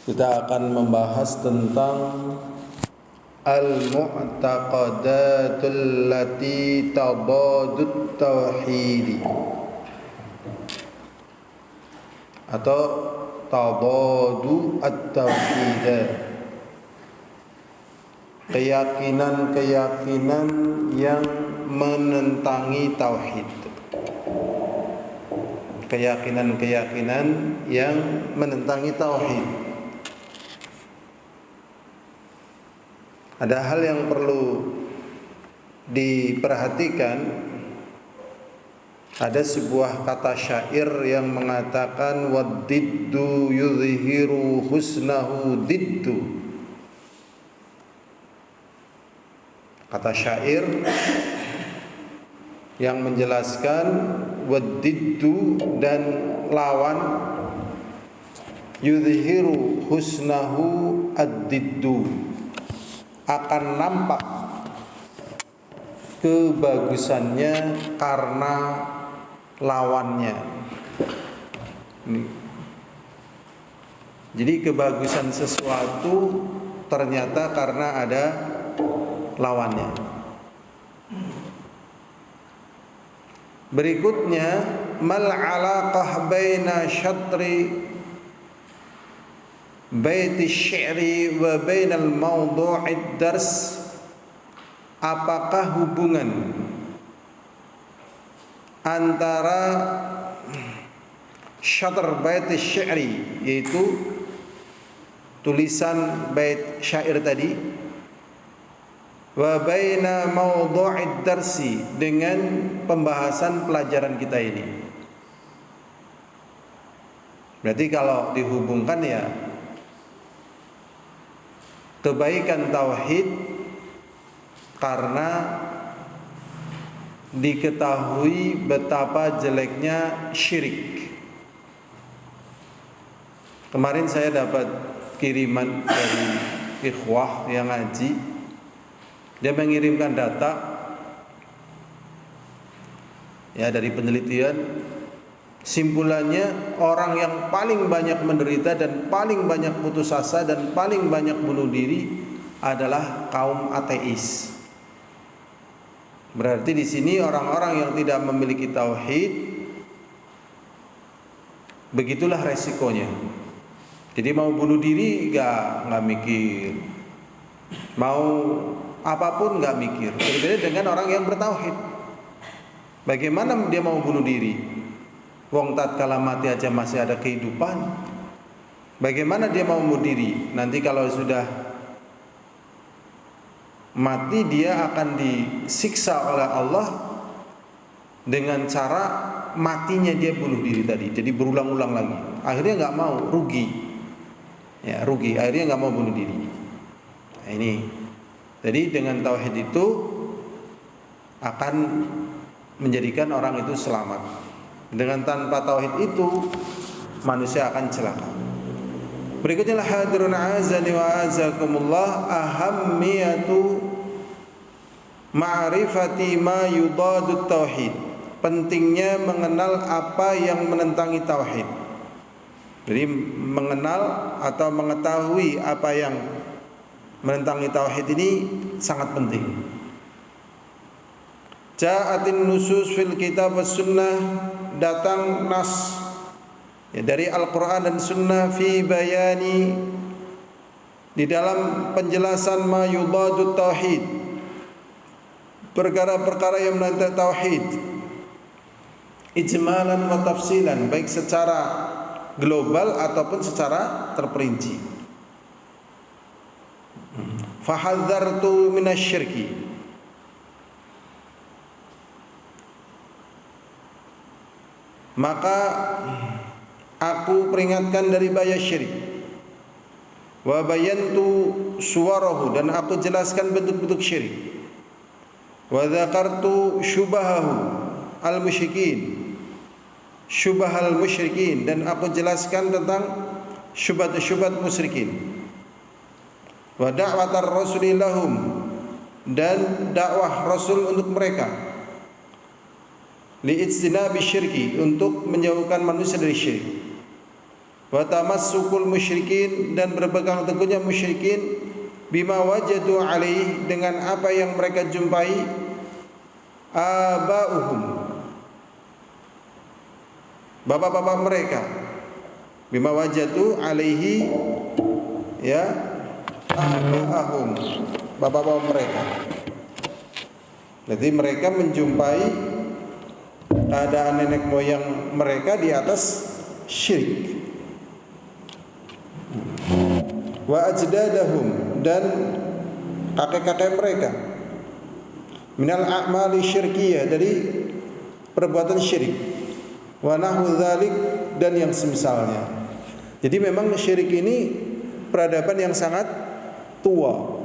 Kita akan membahas tentang al-mu'taqadatul lati tabadut tauhid atau tabadu at-tauhid. Keyakinan-keyakinan yang menentangi tauhid. Keyakinan-keyakinan yang menentangi tauhid. Ada hal yang perlu diperhatikan. Ada sebuah kata syair yang mengatakan waddiddu yudhiru husnahu diddu. Kata syair yang menjelaskan waddiddu dan lawan yudhiru husnahu ad-diddu, akan nampak kebagusannya karena lawannya. Jadi kebagusan sesuatu ternyata karena ada lawannya. Berikutnya, mal alaqah baina syatri baiti syi'ri wa bainal mawdu'id dars. Apakah hubungan antara syatr baiti syi'ri, yaitu tulisan bait syair tadi, wa baina mawdu'id darsi, dengan pembahasan pelajaran kita ini. Berarti kalau dihubungkan ya kebaikan tauhid karena diketahui betapa jeleknya syirik. Kemarin saya dapat kiriman dari ikhwah yang ngaji. Dia mengirimkan data ya dari penelitian. Simpulannya, orang yang paling banyak menderita dan paling banyak putus asa dan paling banyak bunuh diri adalah kaum ateis. Berarti di sini orang-orang yang tidak memiliki tauhid, begitulah resikonya. Jadi mau bunuh diri nggak mikir, mau apapun nggak mikir. Berbeda dengan orang yang bertauhid. Bagaimana dia mau bunuh diri? Wong tatkala mati aja masih ada kehidupan. Bagaimana dia mau bunuh diri? Nanti kalau sudah mati dia akan disiksa oleh Allah dengan cara matinya dia bunuh diri tadi. Jadi berulang-ulang lagi. Akhirnya nggak mau, rugi. Ya, rugi. Akhirnya nggak mau bunuh diri. Nah, ini. Jadi dengan tauhid itu akan menjadikan orang itu selamat. Dengan tanpa tauhid itu manusia akan celaka. Berikutnya hadirun azani wa azakumullah ahammiyatu ma'rifati ma yudadut tauhid. Pentingnya mengenal apa yang menentangi tauhid. Jadi mengenal atau mengetahui apa yang menentangi tauhid ini sangat penting. Ja'atin nusus fil kitab was sunnah, datang nas ya, dari Al-Quran dan Sunnah fi bayani, di dalam penjelasan ma yudadut tauhid, perkara-perkara yang menentang tauhid, ijmalan wa tafsilan, baik secara global ataupun secara terperinci. Fahadzartu minasyirki, maka aku peringatkan dari bahaya syirik. Wa bayantu suwarahu, dan aku jelaskan bentuk-bentuk syirik. Wa dzakartu syubahahu al-musyrikin, syubahal musyrikin, dan aku jelaskan tentang syubhat-syubhat musyrikin. Wa da'watar rasulillahum, dan dakwah Rasul untuk mereka. Li'ijtinabi syirki, untuk menjauhkan manusia dari syirik. wa tamassukul musyrikin, dan berpegang teguhnya musyrikin bima wajadu alaih, dengan apa yang mereka jumpai abauhum, bapak-bapak mereka, bima wajadu alaihi, ya, abaahum, bapak-bapak mereka. Jadi mereka menjumpai keadaan nenek moyang mereka di atas syirik. Wa ajdadahum, dan kakek-kakek mereka, minal a'mali syirkiyah, dari perbuatan syirik, wa nahu dzalik, dan yang semisalnya. Jadi memang syirik ini peradaban yang sangat tua.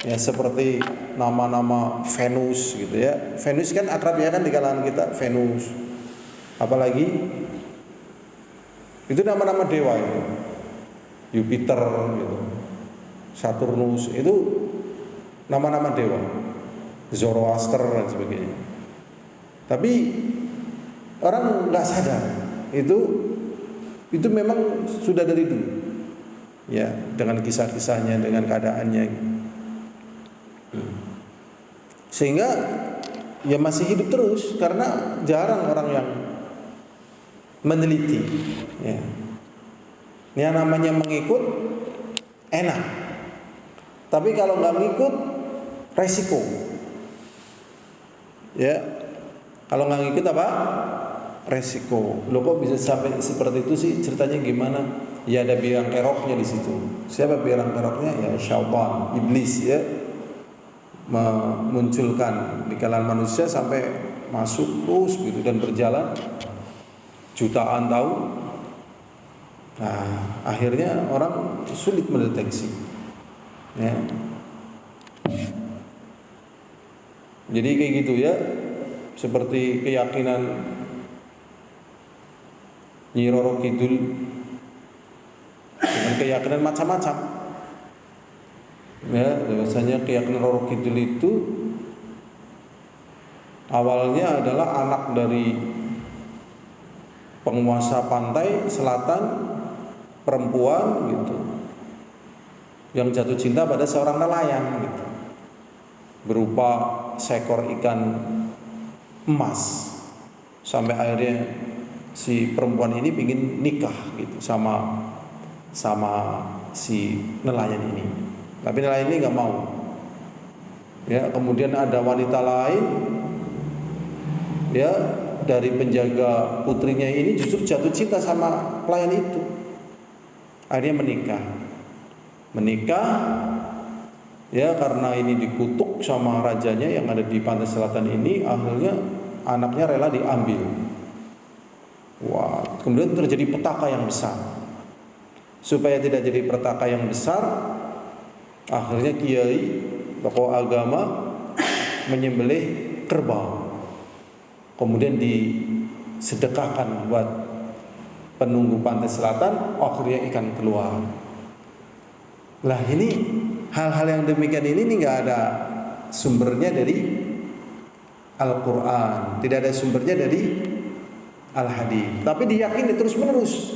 Ya, seperti nama-nama Venus gitu ya. Venus kan akrab ya kan di kalangan kita, Venus. Apalagi itu nama-nama dewa itu. Jupiter gitu. Saturnus itu nama-nama dewa. Zoroaster dan sebagainya. Tapi orang nggak sadar itu memang sudah dari dulu. Ya, dengan kisah-kisahnya, dengan keadaannya. Sehingga ya masih hidup terus karena jarang orang yang meneliti. Ya. Yang namanya mengikut enak, tapi kalau nggak ngikut resiko. Ya, kalau nggak ngikut apa? Resiko. Lo kok bisa sampai seperti itu sih? Ceritanya gimana? Ya ada biang keroknya di situ. Siapa biang keroknya? Ya syaitan, iblis ya. Memunculkan di kalangan manusia sampai masuk terus gitu dan berjalan jutaan tahun. Nah, akhirnya orang sulit mendeteksi. Ya. Jadi kayak gitu ya, seperti keyakinan Nyi Roro Kidul dengan keyakinan macam-macam. Ya, biasanya keyakinan Roro Kidul itu awalnya adalah anak dari penguasa pantai selatan, perempuan gitu, yang jatuh cinta pada seorang nelayan gitu, berupa seekor ikan emas, sampai akhirnya si perempuan ini ingin nikah gitu sama si nelayan ini, tapi nelayan ini nggak mau. Ya, kemudian ada wanita lain, ya, dari penjaga putrinya ini justru jatuh cinta sama pelayan itu. Akhirnya menikah, ya, karena ini dikutuk sama rajanya yang ada di pantai selatan ini, akhirnya anaknya rela diambil. Wah, kemudian terjadi petaka yang besar. Supaya tidak jadi petaka yang besar, akhirnya kiai, tokoh agama menyembelih kerbau, kemudian disedekahkan buat penunggu pantai selatan. Akhirnya ikan keluar. Lah, ini hal-hal yang demikian ini nggak ada sumbernya dari Al-Quran, tidak ada sumbernya dari Al-Hadits, tapi diyakini terus menerus.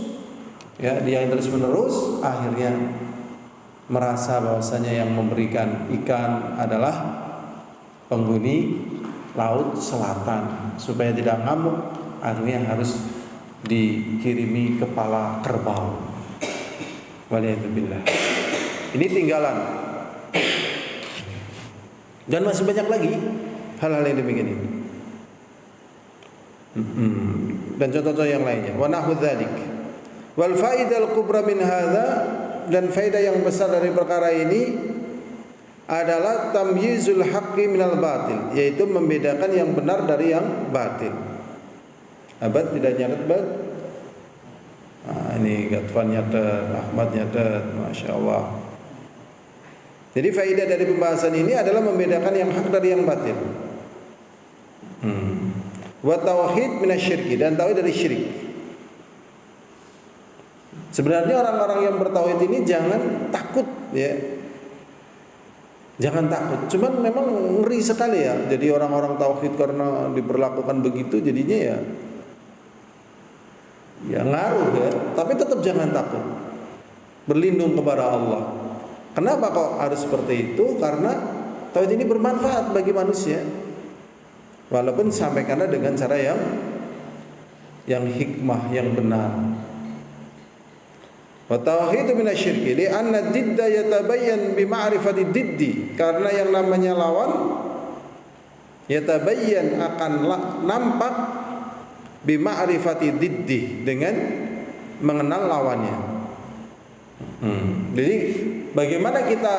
Ya, diyakini terus menerus, akhirnya merasa bahwasanya yang memberikan ikan adalah penghuni laut selatan. Supaya tidak ngamuk, akhirnya harus dikirimi kepala kerbau. Waliyadzubillah. Ini tinggalan. Dan masih banyak lagi hal-hal yang demikian ini. Dan contoh-contoh yang lainnya. Wa nahu dzalik. Wal faidal kubra min hadza, dan faedah yang besar dari perkara ini adalah tamyizul haqqi minal batil, yaitu membedakan yang benar dari yang batil. Abad tidak nyatet bat. Ini Gatwan nyatet, Ahmad nyatet, Masya Allah. Jadi faedah dari pembahasan ini adalah membedakan yang hak dari yang batil. Wa tauhid minasyirki, dan tauhid dari syirik. Sebenarnya orang-orang yang bertauhid ini jangan takut ya. Jangan takut. Cuman memang ngeri sekali ya. Jadi orang-orang tauhid karena diperlakukan begitu jadinya ya Ya ngaruh ya, tapi tetap jangan takut. Berlindung kepada Allah. Kenapa kok harus seperti itu? Karena tauhid ini bermanfaat bagi manusia. Walaupun sampaikanlah dengan cara yang hikmah, yang benar. Wa tauhidu minasyirki li anna didda yatabayyan bi ma'rifati diddi, karena yang namanya lawan yatabayyan akan nampak bi ma'rifati diddi, dengan mengenal lawannya. Jadi bagaimana kita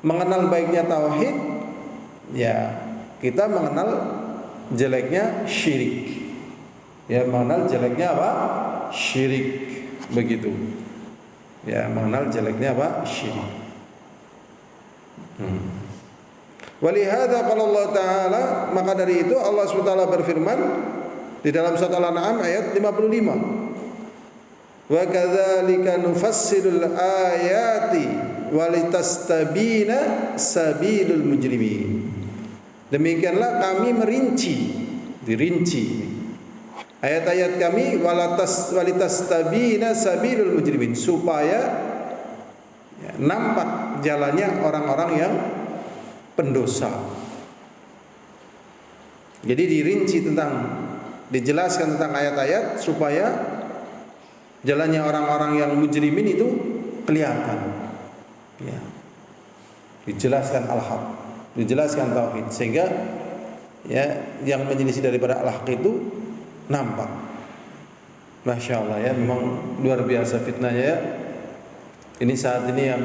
mengenal baiknya tauhid? Ya, kita mengenal jeleknya syirik. Ya, mengenal jeleknya apa? Syirik. Begitu. Ya, mengenal jeleknya apa? Syirik. Walihada qala Allah Ta'ala, maka dari itu Allah SWT berfirman di dalam surat Al-An'am ayat 55. Wa kadzalika nufassilul ayati walitastabina sabilul mujrimin. Demikianlah kami dirinci ayat-ayat kami walitastabina sabilul mujrimin, supaya nampak jalannya orang-orang yang pendosa. Jadi dijelaskan tentang ayat-ayat supaya jalannya orang-orang yang mujrimin itu kelihatan. Ya. Dijelaskan al-haq, dijelaskan tauhid, sehingga ya yang menyelisih daripada al-haq itu nampak. Masya Allah ya, memang luar biasa fitnahnya ya. Ini saat ini yang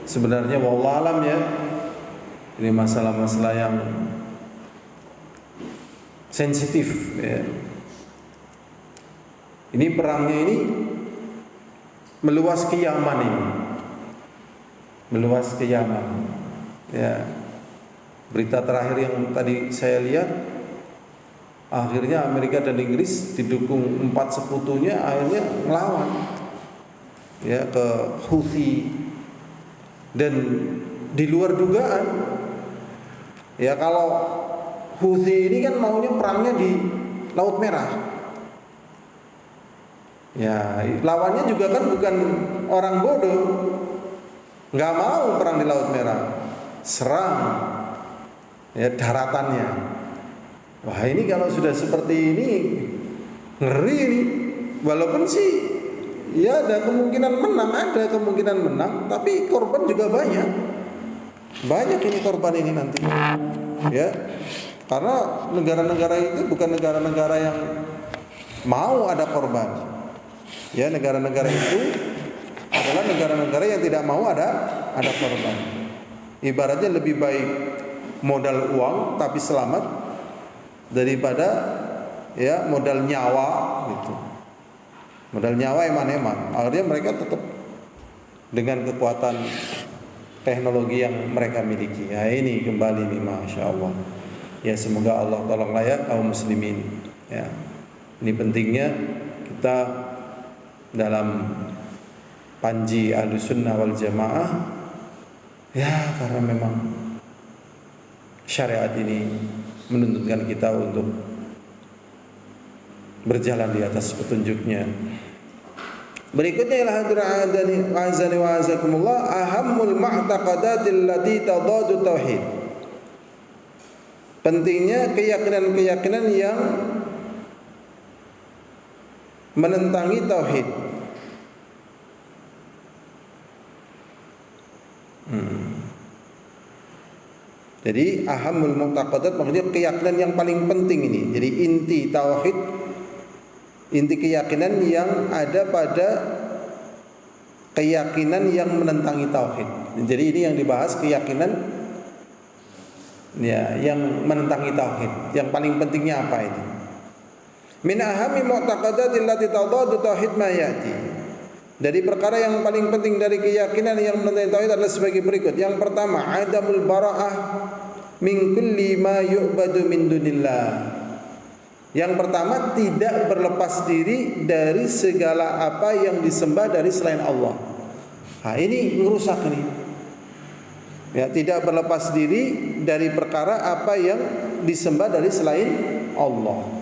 sebenarnya wallahu alam ya, ini masalah-masalah yang sensitif ya. Ini perangnya ini meluas ke Yaman ini. Meluas ke Yaman. Ya. Berita terakhir yang tadi saya lihat, akhirnya Amerika dan Inggris didukung 4 sekutunya akhirnya melawan ya ke Houthi, dan di luar dugaan. Ya, kalau Houthi ini kan maunya perangnya di Laut Merah. Ya, lawannya juga kan bukan orang bodoh, nggak mau perang di Laut Merah, serang ya daratannya. Wah, ini kalau sudah seperti ini ngeri ini. Walaupun sih ya ada kemungkinan menang, tapi korban juga banyak ini korban ini nanti ya, karena negara-negara itu bukan negara-negara yang mau ada korban. Ya, negara-negara itu adalah negara-negara yang tidak mau ada korban. Ibaratnya lebih baik modal uang tapi selamat daripada ya modal nyawa gitu. Modal nyawa eman-eman. Akhirnya mereka tetap dengan kekuatan teknologi yang mereka miliki. Ya, ini kembali nih, masya Allah. Ya, semoga Allah tolonglah ya kaum muslimin. Ya, ini pentingnya kita dalam panji Ahlussunnah wal Jamaah ya, karena memang syariat ini menuntutkan kita untuk berjalan di atas petunjuknya. Berikutnya ialah hadirin azani wa azakumullah, ahammul ma'taqadatil lati tadadu tauhid. Pentingnya keyakinan-keyakinan yang menentangi tauhid. Jadi ahamul mu'taqadat maksudnya keyakinan yang paling penting ini. Jadi inti tauhid, inti keyakinan yang ada pada keyakinan yang menentangi tauhid. Jadi ini yang dibahas, keyakinan ya yang menentangi tauhid. Yang paling pentingnya apa ini? Min ahami mu'taqadatil lati tadadu tauhid ma yati. Dari perkara yang paling penting dari keyakinan yang menentangi tauhid adalah sebagai berikut. Yang pertama, adamul bara'ah min kulli ma yu'badu min dunillah. Yang pertama, tidak berlepas diri dari segala apa yang disembah dari selain Allah. Nah, ini merusak ini. Ya, tidak berlepas diri dari perkara apa yang disembah dari selain Allah.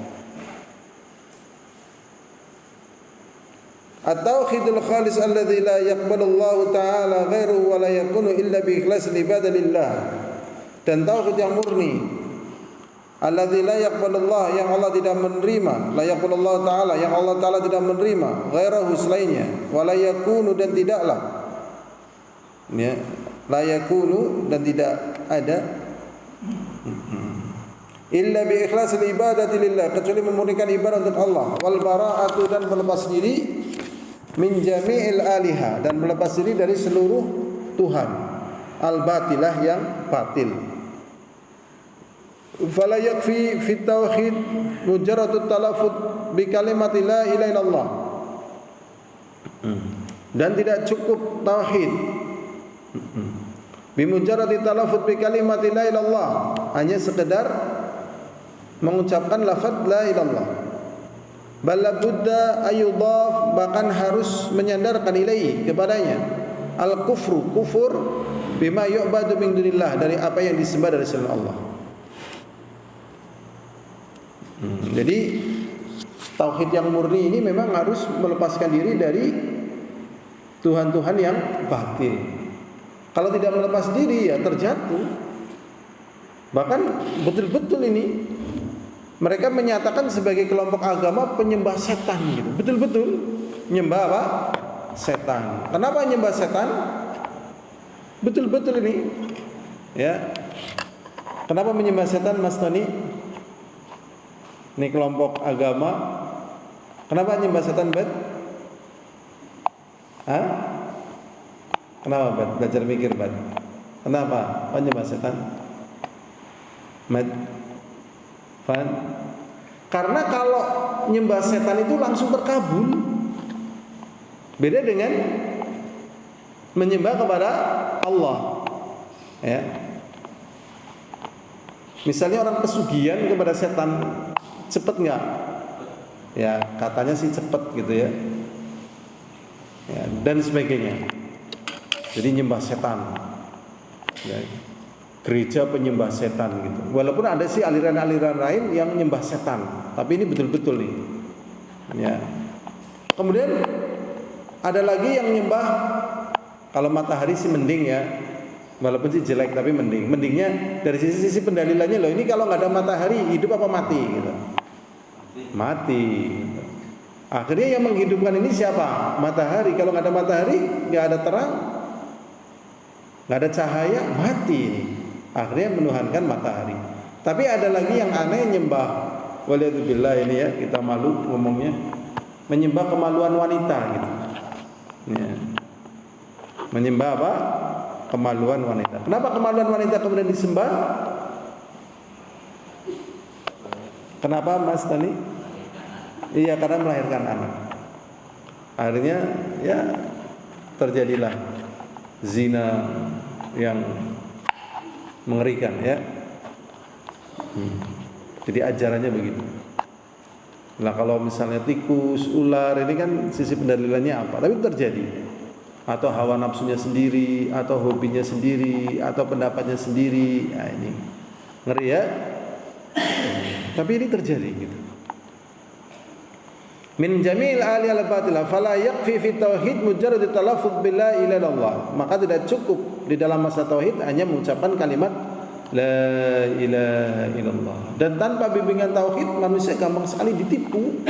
At-tauhidul khalis alladzi la yaqbalullahu ta'ala ghairuhu wa la yakunu illa bi ikhlasil ibadah lillah. Dan tauhid yang murni, alladzi la yaqbalullah, yang Allah tidak menerima, la yaqbalullahu ta'ala, yang Allah ta'ala tidak menerima, ghairuhu selainnya, wa la yakunu, dan tidaklah, ya, la yakunu, dan tidak ada, illa bi ikhlasil ibadati lillah, kecuali memurnikan ibadah untuk Allah, wal bara'atu, dan berlepas diri min jami'il aliha, dan berlepas diri dari seluruh Tuhan al-batilah, yang batil. Fala yakfi fit tauhid mujarradut talaffuz bi kalimati la ilaha illallah. Dan tidak cukup tauhid bi mujarradi talaffuz bi kalimati la ilaha illallah, hanya sekedar mengucapkan lafaz la ilaha illallah. Bal budda ayudhaf, bahkan harus menyandarkan ilaihi, kepadanya, al kufru, kufur, bima yu'badu min dunillah, dari apa yang disembah dari selain Allah. Jadi tauhid yang murni ini memang harus melepaskan diri dari Tuhan-Tuhan yang batil. Kalau tidak melepas diri, ya terjatuh. Bahkan betul-betul ini mereka menyatakan sebagai kelompok agama penyembah setan gitu. Betul-betul nyembah apa? Setan. Kenapa nyembah setan? Betul-betul ini. Ya. Kenapa menyembah setan, Mas Tony? Ini kelompok agama. Kenapa nyembah setan, Bet? Hah? Kenapa, Bet? Belajar mikir, Bet. Kenapa? Apa nyembah setan? Bet? Fan? Karena kalau nyembah setan itu langsung terkabul. Beda dengan menyembah kepada Allah. Ya. Misalnya orang pesugihan kepada setan, cepet nggak? Ya katanya sih cepet gitu ya. Ya, dan sebagainya. Jadi nyembah setan. Ya, gereja penyembah setan gitu. Walaupun ada sih aliran-aliran lain yang nyembah setan, tapi ini betul-betul nih. Ya. Kemudian ada lagi yang nyembah, kalau matahari sih mending ya. Walaupun sih jelek tapi mending. Mendingnya dari sisi pendalilannya loh. Ini kalau nggak ada matahari hidup apa mati gitu. Mati gitu. Akhirnya yang menghidupkan ini siapa? Matahari. Kalau nggak ada matahari, nggak ada terang, nggak ada cahaya, mati ini. Akhirnya menuhankan matahari. Tapi ada lagi yang aneh, nyembah, waliyadzubillah ini ya, kita malu ngomongnya, menyembah kemaluan wanita gitu. Ya. Menyembah apa? Kemaluan wanita. Kenapa kemaluan wanita kemudian disembah? Kenapa, Mas Tani? Iya, karena melahirkan anak. Akhirnya ya terjadilah zina yang mengerikan ya. Jadi ajarannya begitu. Nah kalau misalnya tikus, ular, ini kan sisi pendalilannya apa? Tapi terjadi. Atau hawa nafsunya sendiri, atau hobinya sendiri, atau pendapatnya sendiri. Nah ini ngeri ya. Tapi ini terjadi gitu. Min jamil ali al-batilah fala yakfi fi tauhid mujarrad talaffuz bila ilaha illallah. Maka tidak cukup di dalam masa tauhid hanya mengucapkan kalimat la ilaha illallah. Dan tanpa bimbingan tauhid manusia gampang sekali ditipu.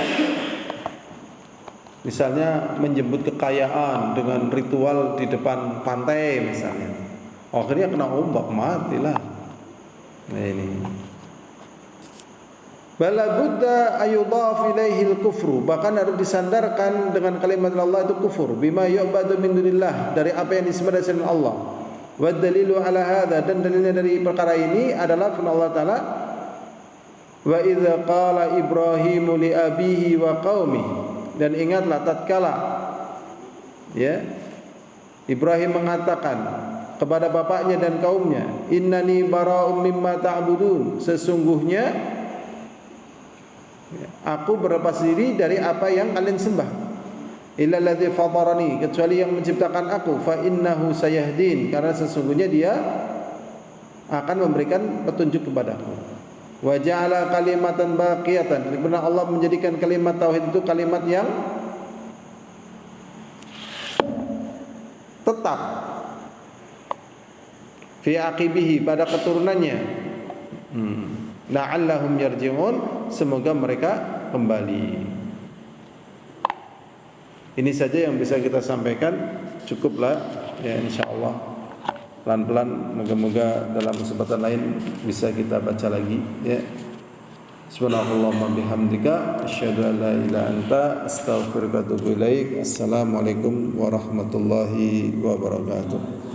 Misalnya menjemput kekayaan dengan ritual di depan pantai misalnya. Akhirnya kena ombak, matilah. Nah ini. Bala budda ayudhaf ilaihi al-kufru, bahkan harus disandarkan dengan kalimat Allah itu kufur, bima yu'badu min dunillah, dari apa yang disembah selain Allah. Wa dalilu ala hadza, dan dalilnya dari perkara ini adalah firman Allah Ta'ala, wa idza qala Ibrahimu li abihi wa qaumihi, dan ingatlah tatkala ya Ibrahim mengatakan kepada bapaknya dan kaumnya, innani bara'um mimma ta'budun, sesungguhnya aku berlepas diri dari apa yang kalian sembah, illa alladzi fatarani, kecuali yang menciptakan aku, fa innahu sayahdin, karena sesungguhnya dia akan memberikan petunjuk kepadaku. Wa ja'ala kalimatan baqiyatan, benar Allah menjadikan kalimat tauhid itu kalimat yang tetap fi aqibihi, pada keturunannya. La'allahum yarji'un, semoga mereka kembali. Ini saja yang bisa kita sampaikan, cukuplah ya, insyaallah. Pelan-pelan, moga-moga dalam kesempatan lain bisa kita baca lagi ya. Subhanallahumma bihamdika asyhadu an la ilaha anta astaghfiruka wa atubu ilaik. Assalamualaikum warahmatullahi wabarakatuh.